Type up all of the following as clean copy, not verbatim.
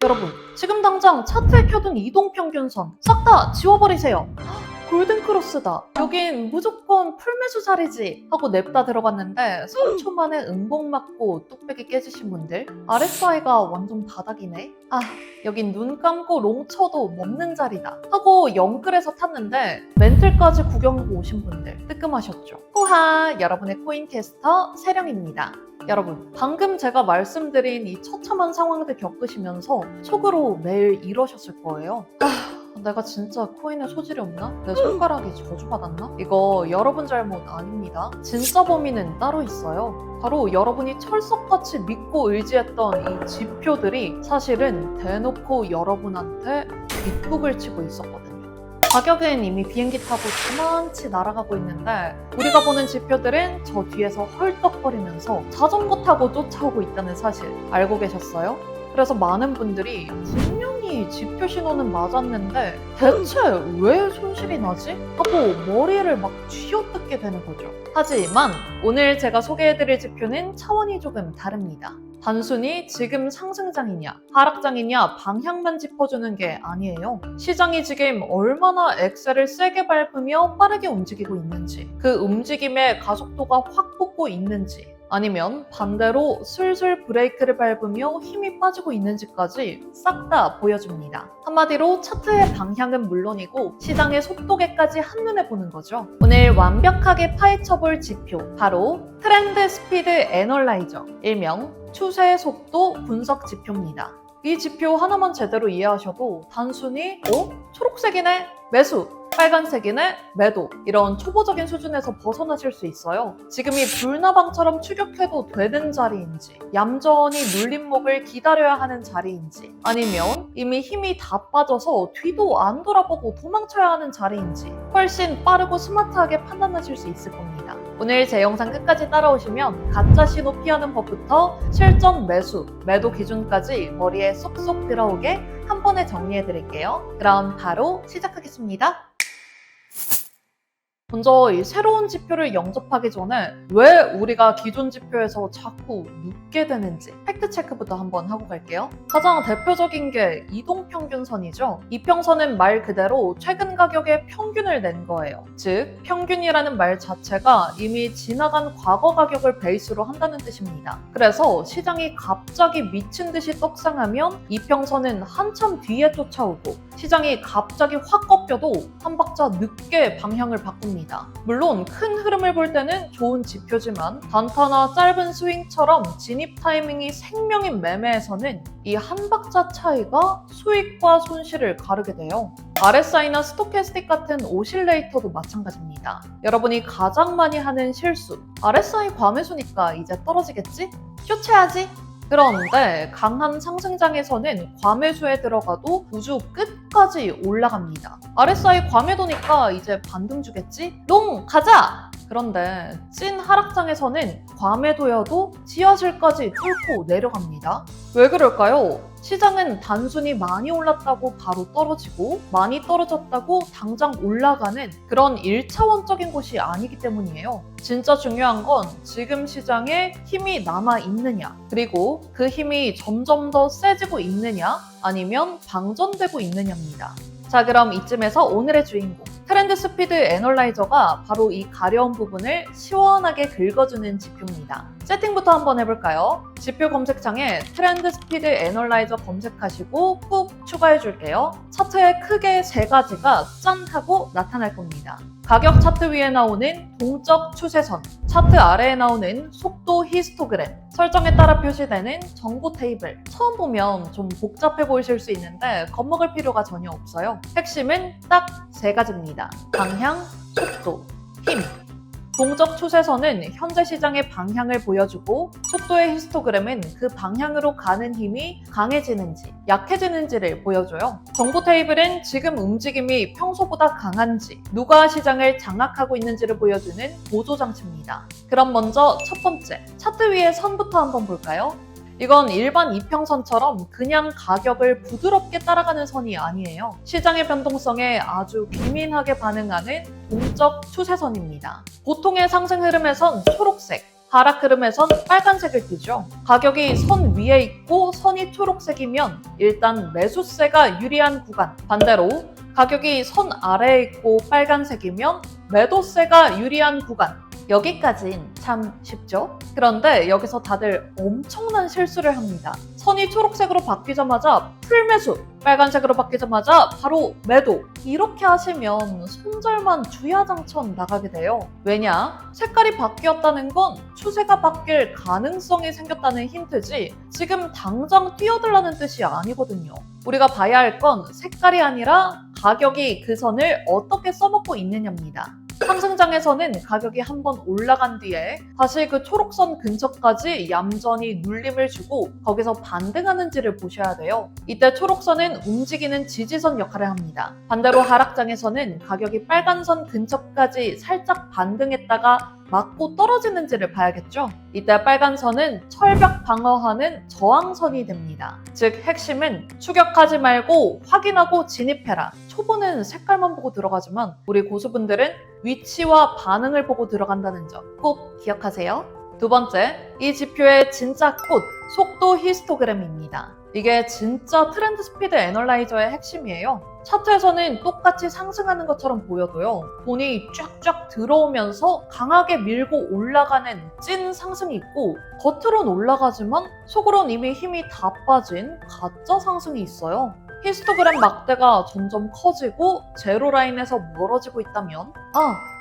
여러분, 지금 당장 차트에 켜둔 이동평균선 싹 다 지워버리세요. 골든크로스다. 여긴 무조건 풀매수 자리지 하고 냅다 들어갔는데 3초 만에 응봉 맞고 뚝배기 깨지신 분들. RSI가 완전 바닥이네. 아, 여긴 눈 감고 롱 쳐도 먹는 자리다 하고 영끌에서 탔는데 멘틀까지 구경하고 오신 분들 뜨끔하셨죠. 호하, 여러분의 코인캐스터 세령입니다. 여러분, 방금 제가 말씀드린 이 처참한 상황들 겪으시면서 속으로 매일 이러셨을 거예요. 내가 진짜 코인에 소질이 없나? 내 손가락이 저주받았나? 이거 여러분 잘못 아닙니다. 진짜 범인은 따로 있어요. 바로 여러분이 철석같이 믿고 의지했던 이 지표들이 사실은 대놓고 여러분한테 뒷북을 치고 있었거든요. 가격은 이미 비행기 타고 도망치 날아가고 있는데 우리가 보는 지표들은 저 뒤에서 헐떡거리면서 자전거 타고 쫓아오고 있다는 사실 알고 계셨어요? 그래서 많은 분들이 분명히 지표 신호는 맞았는데 대체 왜 손실이 나지? 하고 머리를 막 쥐어뜯게 되는 거죠. 하지만 오늘 제가 소개해드릴 지표는 차원이 조금 다릅니다. 단순히 지금 상승장이냐 하락장이냐 방향만 짚어주는 게 아니에요. 시장이 지금 얼마나 엑셀을 세게 밟으며 빠르게 움직이고 있는지, 그 움직임의 가속도가 확 붙고 있는지, 아니면 반대로 슬슬 브레이크를 밟으며 힘이 빠지고 있는지까지 싹 다 보여줍니다. 한마디로 차트의 방향은 물론이고 시장의 속도계까지 한눈에 보는 거죠. 오늘 완벽하게 파헤쳐볼 지표, 바로 트렌드 스피드 애널라이저, 일명 추세 속도 분석 지표입니다. 이 지표 하나만 제대로 이해하셔도 단순히 초록색이네? 매수! 빨간색이네? 매도. 이런 초보적인 수준에서 벗어나실 수 있어요. 지금 이 불나방처럼 추격해도 되는 자리인지, 얌전히 눌림목을 기다려야 하는 자리인지, 아니면 이미 힘이 다 빠져서 뒤도 안 돌아보고 도망쳐야 하는 자리인지 훨씬 빠르고 스마트하게 판단하실 수 있을 겁니다. 오늘 제 영상 끝까지 따라오시면 가짜 신호 피하는 법부터 실전 매수, 매도 기준까지 머리에 쏙쏙 들어오게 한 번에 정리해 드릴게요. 그럼 바로 시작하겠습니다. 먼저 이 새로운 지표를 영접하기 전에 왜 우리가 기존 지표에서 자꾸 눕게 되는지 팩트 체크부터 한번 하고 갈게요. 가장 대표적인 게 이동평균선이죠. 이평선은 말 그대로 최근 가격의 평균을 낸 거예요. 즉 평균이라는 말 자체가 이미 지나간 과거 가격을 베이스로 한다는 뜻입니다. 그래서 시장이 갑자기 미친 듯이 떡상하면 이평선은 한참 뒤에 쫓아오고 시장이 갑자기 확 꺾여도 한 박자 늦게 방향을 바꿉니다. 물론 큰 흐름을 볼 때는 좋은 지표지만 단타나 짧은 스윙처럼 진입 타이밍이 생명인 매매에서는 이 한 박자 차이가 수익과 손실을 가르게 돼요. RSI나 스토캐스틱 같은 오실레이터도 마찬가지입니다. 여러분이 가장 많이 하는 실수, RSI 과매수니까 이제 떨어지겠지? 교체하지? 그런데 강한 상승장에서는 과매수에 들어가도 우주 끝까지 올라갑니다. RSI 과매도니까 이제 반등 주겠지? 롱 가자! 그런데 찐 하락장에서는 과매도여도 지하실까지 뚫고 내려갑니다. 왜 그럴까요? 시장은 단순히 많이 올랐다고 바로 떨어지고 많이 떨어졌다고 당장 올라가는 그런 1차원적인 곳이 아니기 때문이에요. 진짜 중요한 건 지금 시장에 힘이 남아있느냐, 그리고 그 힘이 점점 더 세지고 있느냐, 아니면 방전되고 있느냐입니다. 자, 그럼 이쯤에서 오늘의 주인공, 트렌드 스피드 애널라이저가 바로 이 가려운 부분을 시원하게 긁어주는 지표입니다. 세팅부터 한번 해볼까요? 지표 검색창에 트렌드 스피드 애널라이저 검색하시고 꾹 추가해줄게요. 차트에 크게 세 가지가 짠 하고 나타날 겁니다. 가격 차트 위에 나오는 동적 추세선, 차트 아래에 나오는 속도 히스토그램, 설정에 따라 표시되는 정보 테이블. 처음 보면 좀 복잡해 보이실 수 있는데 겁먹을 필요가 전혀 없어요. 핵심은 딱 세 가지입니다. 방향, 속도, 힘. 동적 추세선은 현재 시장의 방향을 보여주고 속도의 히스토그램은 그 방향으로 가는 힘이 강해지는지 약해지는지를 보여줘요. 정보 테이블은 지금 움직임이 평소보다 강한지 누가 시장을 장악하고 있는지를 보여주는 보조장치입니다. 그럼 먼저 첫 번째, 차트 위의 선부터 한번 볼까요? 이건 일반 이평선처럼 그냥 가격을 부드럽게 따라가는 선이 아니에요. 시장의 변동성에 아주 기민하게 반응하는 동적 추세선입니다. 보통의 상승 흐름에선 초록색, 하락 흐름에선 빨간색을 띠죠. 가격이 선 위에 있고 선이 초록색이면 일단 매수세가 유리한 구간. 반대로 가격이 선 아래에 있고 빨간색이면 매도세가 유리한 구간. 여기까진 참 쉽죠? 그런데 여기서 다들 엄청난 실수를 합니다. 선이 초록색으로 바뀌자마자 풀매수, 빨간색으로 바뀌자마자 바로 매도. 이렇게 하시면 손절만 주야장천 나가게 돼요. 왜냐? 색깔이 바뀌었다는 건 추세가 바뀔 가능성이 생겼다는 힌트지 지금 당장 뛰어들라는 뜻이 아니거든요. 우리가 봐야 할 건 색깔이 아니라 가격이 그 선을 어떻게 써먹고 있느냐입니다. 상승장에서는 가격이 한번 올라간 뒤에 다시 그 초록선 근처까지 얌전히 눌림을 주고 거기서 반등하는지를 보셔야 돼요. 이때 초록선은 움직이는 지지선 역할을 합니다. 반대로 하락장에서는 가격이 빨간선 근처까지 살짝 반등했다가 맞고 떨어지는지를 봐야겠죠. 이때 빨간선은 철벽 방어하는 저항선이 됩니다. 즉 핵심은 추격하지 말고 확인하고 진입해라. 초보는 색깔만 보고 들어가지만 우리 고수분들은 위치와 반응을 보고 들어간다는 점 꼭 기억하세요. 두 번째, 이 지표의 진짜 꽃, 속도 히스토그램입니다. 이게 진짜 트렌드 스피드 애널라이저의 핵심이에요. 차트에서는 똑같이 상승하는 것처럼 보여도요. 돈이 쫙쫙 들어오면서 강하게 밀고 올라가는 찐 상승이 있고 겉으론 올라가지만 속으론 이미 힘이 다 빠진 가짜 상승이 있어요. 히스토그램 막대가 점점 커지고 제로라인에서 멀어지고 있다면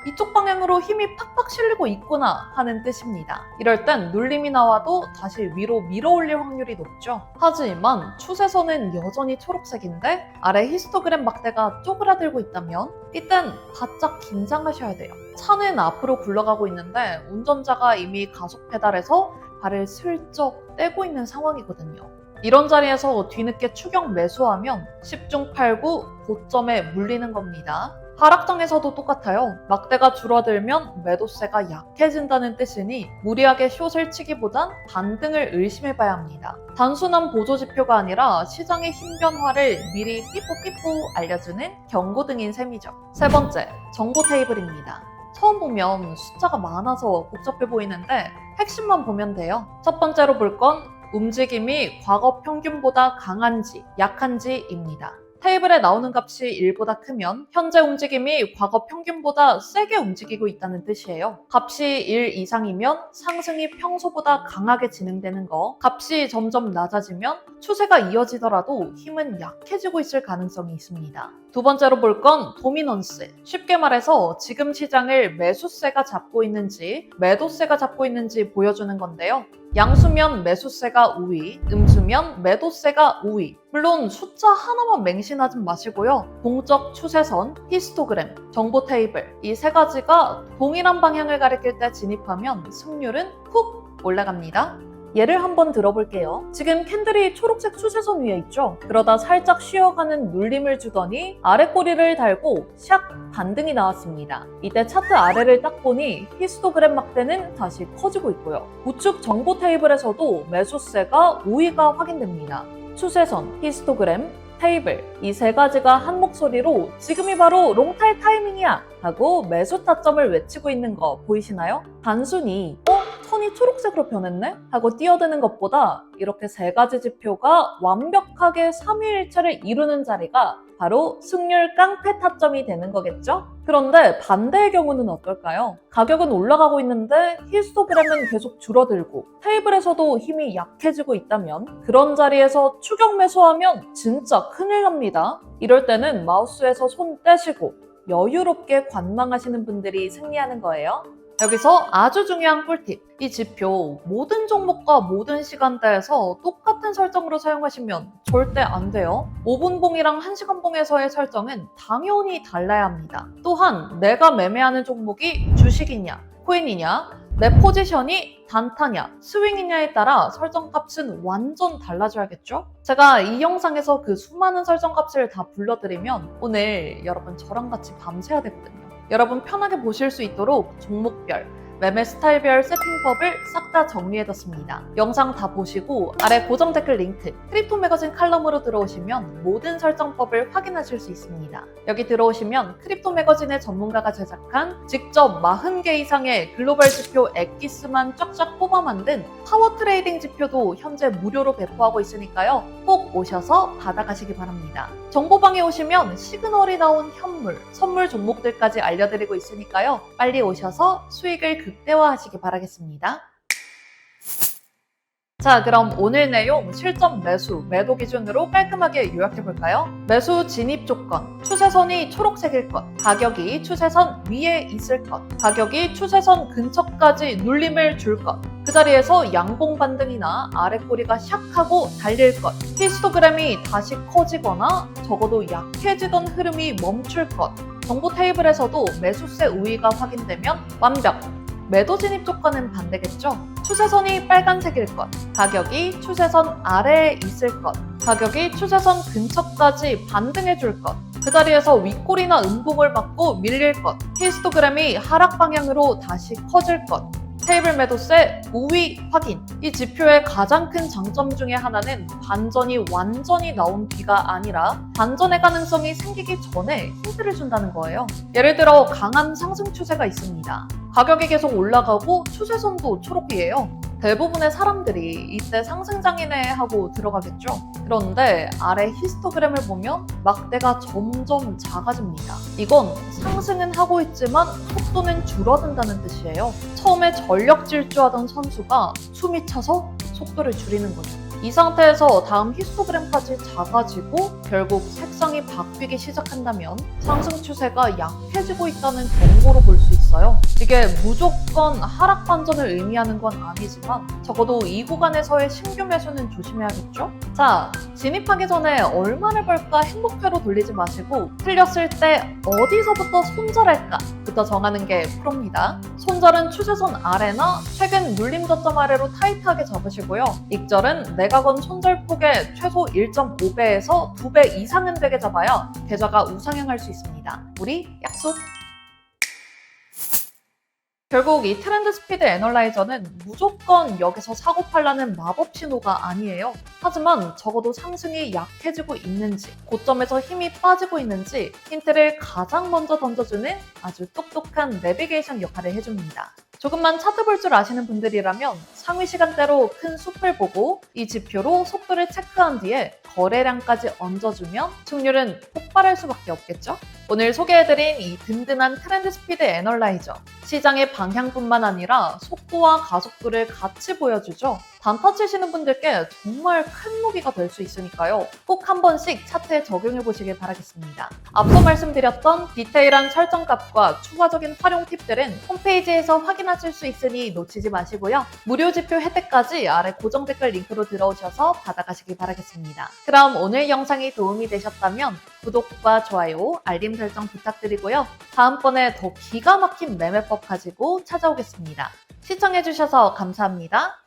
이쪽 방향으로 힘이 팍팍 실리고 있구나 하는 뜻입니다. 이럴 땐 눌림이 나와도 다시 위로 밀어올릴 확률이 높죠. 하지만 추세선은 여전히 초록색인데 아래 히스토그램 막대가 쪼그라들고 있다면 이땐 바짝 긴장하셔야 돼요. 차는 앞으로 굴러가고 있는데 운전자가 이미 가속 페달에서 발을 슬쩍 떼고 있는 상황이거든요. 이런 자리에서 뒤늦게 추격 매수하면 10중 8구 고점에 물리는 겁니다. 하락장에서도 똑같아요. 막대가 줄어들면 매도세가 약해진다는 뜻이니 무리하게 숏을 치기보단 반등을 의심해봐야 합니다. 단순한 보조지표가 아니라 시장의 힘 변화를 미리 삐뽀삐뽀 알려주는 경고등인 셈이죠. 세 번째, 정보 테이블입니다. 처음 보면 숫자가 많아서 복잡해 보이는데 핵심만 보면 돼요. 첫 번째로 볼 건 움직임이 과거 평균보다 강한지 약한지입니다. 테이블에 나오는 값이 1보다 크면 현재 움직임이 과거 평균보다 세게 움직이고 있다는 뜻이에요. 값이 1 이상이면 상승이 평소보다 강하게 진행되는 거, 값이 점점 낮아지면 추세가 이어지더라도 힘은 약해지고 있을 가능성이 있습니다. 두 번째로 볼 건 도미넌스. 쉽게 말해서 지금 시장을 매수세가 잡고 있는지 매도세가 잡고 있는지 보여주는 건데요. 양수면 매수세가 우위, 음수면 매도세가 우위. 물론 숫자 하나만 맹신하지 마시고요. 동적 추세선, 히스토그램, 정보 테이블 이 세 가지가 동일한 방향을 가리킬 때 진입하면 승률은 훅 올라갑니다. 예를 한번 들어볼게요. 지금 캔들이 초록색 추세선 위에 있죠? 그러다 살짝 쉬어가는 눌림을 주더니 아래 꼬리를 달고 샥 반등이 나왔습니다. 이때 차트 아래를 딱 보니 히스토그램 막대는 다시 커지고 있고요. 우측 정보 테이블에서도 매수세가 우위가 확인됩니다. 추세선, 히스토그램, 테이블 이 세 가지가 한 목소리로 지금이 바로 롱탈 타이밍이야 하고 매수 타점을 외치고 있는 거 보이시나요? 단순히 선이 초록색으로 변했네? 하고 뛰어드는 것보다 이렇게 세 가지 지표가 완벽하게 삼위일체를 이루는 자리가 바로 승률 깡패 타점이 되는 거겠죠? 그런데 반대의 경우는 어떨까요? 가격은 올라가고 있는데 히스토그램은 계속 줄어들고 테이블에서도 힘이 약해지고 있다면 그런 자리에서 추격 매수하면 진짜 큰일 납니다. 이럴 때는 마우스에서 손 떼시고 여유롭게 관망하시는 분들이 승리하는 거예요. 여기서 아주 중요한 꿀팁. 이 지표 모든 종목과 모든 시간대에서 똑같은 설정으로 사용하시면 절대 안 돼요. 5분 봉이랑 1시간 봉에서의 설정은 당연히 달라야 합니다. 또한 내가 매매하는 종목이 주식이냐, 코인이냐, 내 포지션이 단타냐, 스윙이냐에 따라 설정값은 완전 달라져야겠죠? 제가 이 영상에서 그 수많은 설정값을 다 불러드리면 오늘 여러분 저랑 같이 밤새야 되거든요. 여러분 편하게 보실 수 있도록 종목별, 매매 스타일별 세팅법을 싹 다 정리해뒀습니다. 영상 다 보시고 아래 고정 댓글 링크 크립토 매거진 칼럼으로 들어오시면 모든 설정법을 확인하실 수 있습니다. 여기 들어오시면 크립토 매거진의 전문가가 제작한 직접 40개 이상의 글로벌 지표 엑기스만 쫙쫙 뽑아 만든 파워 트레이딩 지표도 현재 무료로 배포하고 있으니까요. 꼭 오셔서 받아가시기 바랍니다. 정보방에 오시면 시그널이 나온 현물, 선물 종목들까지 알려드리고 있으니까요. 빨리 오셔서 수익을 극대화하시기 바라겠습니다. 자, 그럼 오늘 내용 실전 매수, 매도 기준으로 깔끔하게 요약해볼까요? 매수 진입 조건, 추세선이 초록색일 것, 가격이 추세선 위에 있을 것, 가격이 추세선 근처까지 눌림을 줄 것, 그 자리에서 양봉 반등이나 아래 꼬리가 샥하고 달릴 것, 히스토그램이 다시 커지거나 적어도 약해지던 흐름이 멈출 것, 정보 테이블에서도 매수세 우위가 확인되면 완벽! 매도 진입 조건은 반대겠죠? 추세선이 빨간색일 것, 가격이 추세선 아래에 있을 것, 가격이 추세선 근처까지 반등해줄 것, 그 자리에서 윗골이나 음봉을 받고 밀릴 것, 히스토그램이 하락 방향으로 다시 커질 것, 테이블 매도세 우위 확인. 이 지표의 가장 큰 장점 중에 하나는 반전이 완전히 나온 뒤가 아니라 반전의 가능성이 생기기 전에 힌트를 준다는 거예요. 예를 들어 강한 상승 추세가 있습니다. 가격이 계속 올라가고 추세선도 초록이에요. 대부분의 사람들이 이때 상승장이네 하고 들어가겠죠. 그런데 아래 히스토그램을 보면 막대가 점점 작아집니다. 이건 상승은 하고 있지만 속도는 줄어든다는 뜻이에요. 처음에 전력 질주하던 선수가 숨이 차서 속도를 줄이는 거죠. 이 상태에서 다음 히스토그램까지 작아지고 결국 색상이 바뀌기 시작한다면 상승 추세가 약해지고 있다는 경고로 볼 수 있어요. 이게 무조건 하락 반전을 의미하는 건 아니지만 적어도 이 구간에서의 신규 매수는 조심해야겠죠? 자, 진입하기 전에 얼마를 벌까 행복회로 돌리지 마시고 틀렸을 때 어디서부터 손절할까부터 정하는 게 프로입니다. 손절은 추세선 아래나 최근 눌림 저점 아래로 타이트하게 잡으시고요. 익절은 매각원 손절폭의 최소 1.5배에서 2배 이상은 되게 잡아야 계좌가 우상향할 수 있습니다. 우리 약속! 결국 이 트렌드 스피드 애널라이저는 무조건 여기서 사고 팔라는 마법 신호가 아니에요. 하지만 적어도 상승이 약해지고 있는지, 고점에서 힘이 빠지고 있는지 힌트를 가장 먼저 던져주는 아주 똑똑한 내비게이션 역할을 해줍니다. 조금만 차트 볼 줄 아시는 분들이라면 상위 시간대로 큰 숲을 보고 이 지표로 속도를 체크한 뒤에 거래량까지 얹어주면 승률은 폭발할 수밖에 없겠죠? 오늘 소개해드린 이 든든한 트렌드 스피드 애널라이저, 시장의 방향뿐만 아니라 속도와 가속도를 같이 보여주죠. 단타 치시는 분들께 정말 큰 무기가 될 수 있으니까요. 꼭 한 번씩 차트에 적용해 보시길 바라겠습니다. 앞서 말씀드렸던 디테일한 설정값과 추가적인 활용 팁들은 홈페이지에서 확인하실 수 있으니 놓치지 마시고요. 무료 지표 혜택까지 아래 고정 댓글 링크로 들어오셔서 받아가시길 바라겠습니다. 그럼 오늘 영상이 도움이 되셨다면 구독과 좋아요, 알림 설정 부탁드리고요. 다음번에 더 기가 막힌 매매법 가지고 찾아오겠습니다. 시청해주셔서 감사합니다.